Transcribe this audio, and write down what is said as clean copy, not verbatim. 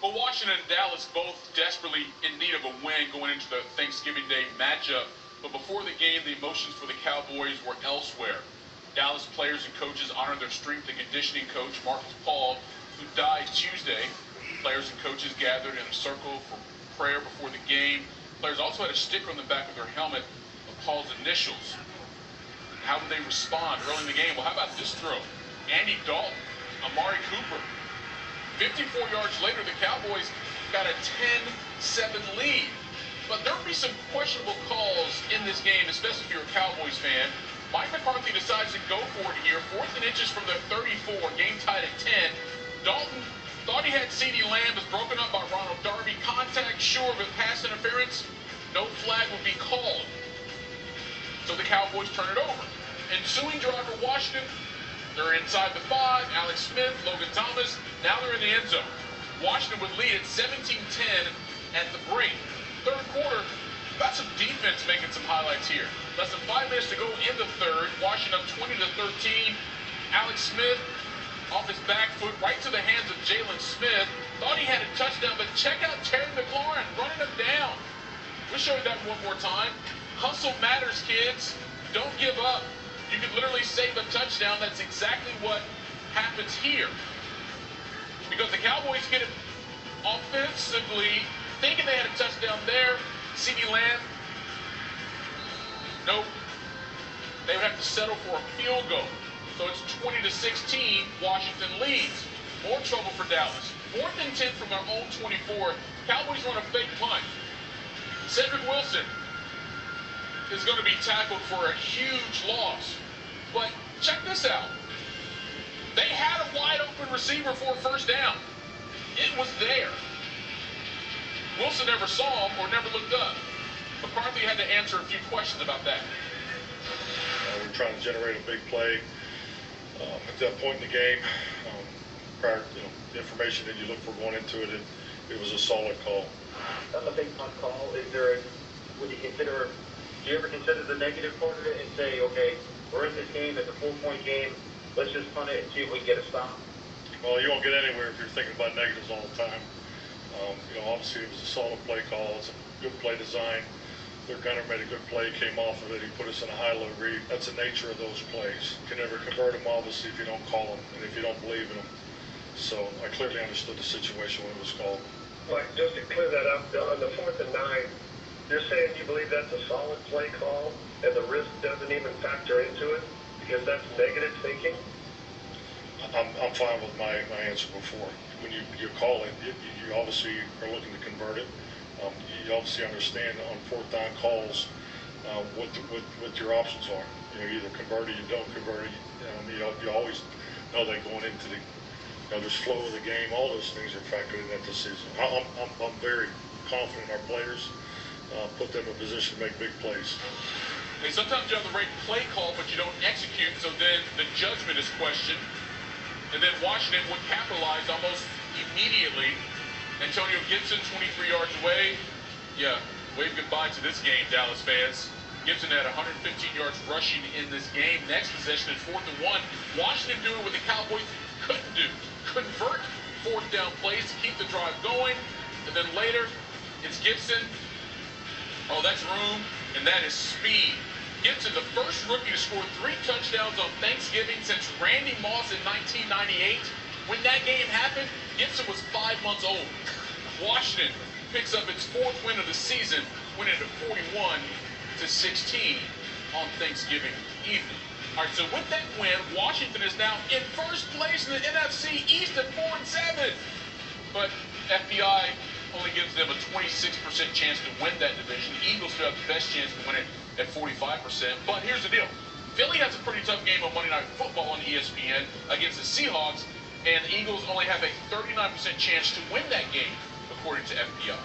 Well, Washington and Dallas both desperately in need of a win going into the Thanksgiving Day matchup. But before the game, the emotions for the Cowboys were elsewhere. Dallas players and coaches honored their strength and conditioning coach, Marcus Paul, who died Tuesday. Players and coaches gathered in a circle for prayer before the game. Players also had a sticker on the back of their helmet of Paul's initials. How did they respond early in the game? Well, how about this throw? Andy Dalton, Amari Cooper. 54 yards later, the Cowboys got a 10-7 lead. But there'll be some questionable calls in this game, especially if you're a Cowboys fan. Mike McCarthy decides to go for it here. 4th and inches from the 34, game tied at 10. Dalton thought he had CeeDee Lamb, was broken up by Ronald Darby. Contact, sure, but pass interference, no flag would be called. So the Cowboys turn it over. Ensuing drive for Washington. They're inside the 5. Alex Smith, Logan Thomas. Now they're in the end zone. Washington would lead at 17-10 at the break. Third quarter, got some defense making some highlights here. Less than 5 minutes to go in the third. Washington up 20-13. Alex Smith off his back foot right to the hands of Jalen Smith. Thought he had a touchdown, but check out Terry McLaurin running him down. We'll show you that one more time. Hustle matters, kids. Don't give up. You can literally save a touchdown. That's exactly what happens here. Because the Cowboys get it offensively, thinking they had a touchdown there. CeeDee Lamb, nope. They would have to settle for a field goal. So it's 20-16. Washington leads. More trouble for Dallas. 4th and 10 from their own 24. Cowboys run a fake punt. Cedric Wilson is going to be tackled for a huge loss. But check this out. They had a wide open receiver for a first down. It was there. Wilson never saw him or never looked up. McCarthy had to answer a few questions about that. We're trying to generate a big play at that point in the game. Prior, the information that you look for going into it, it was a solid call. On the big punt call, would you consider? Do you ever consider the negative part of it and say, okay, we're in this game, it's a 4-point game, let's just punt it and see if we can get a stop? Well, you won't get anywhere if you're thinking about negatives all the time. Obviously it was a solid play call. It's a good play design. Their gunner made a good play, came off of it. He put us in a high-low read. That's the nature of those plays. You can never convert them, obviously, if you don't call them and if you don't believe in them. So I clearly understood the situation when it was called. Mike, just to clear that up, on the 4th and 9, you're saying you believe that's a solid play call and the risk doesn't even factor into it because that's negative thinking? I'm fine with my answer before. When you call it, you obviously are looking to convert it. You obviously understand on 4th down calls what your options are. You either convert it, you don't convert it. You always know that going into the there's flow of the game. All those things are factored in that decision. I'm very confident in our players. Put them in a position to make big plays. And sometimes you have the right play call, but you don't execute, so then the judgment is questioned. And then Washington would capitalize almost immediately. Antonio Gibson, 23 yards away. Yeah, wave goodbye to this game, Dallas fans. Gibson had 115 yards rushing in this game. Next possession is 4th and 1. Washington doing what the Cowboys couldn't do. Convert 4th down plays to keep the drive going. And then later, it's Gibson. Oh, that's room, and that is speed. Gibson, the first rookie to score 3 touchdowns on Thanksgiving since Randy Moss in 1998. When that game happened, Gibson was 5 months old. Washington picks up its 4th win of the season, winning at 41-16 on Thanksgiving evening. All right, so with that win, Washington is now in first place in the NFC East at 4-7. But FBI only gives them a 26% chance to win that division. The Eagles still have the best chance to win it at 45%. But here's the deal. Philly has a pretty tough game on Monday Night Football on ESPN against the Seahawks, and the Eagles only have a 39% chance to win that game, according to FBI.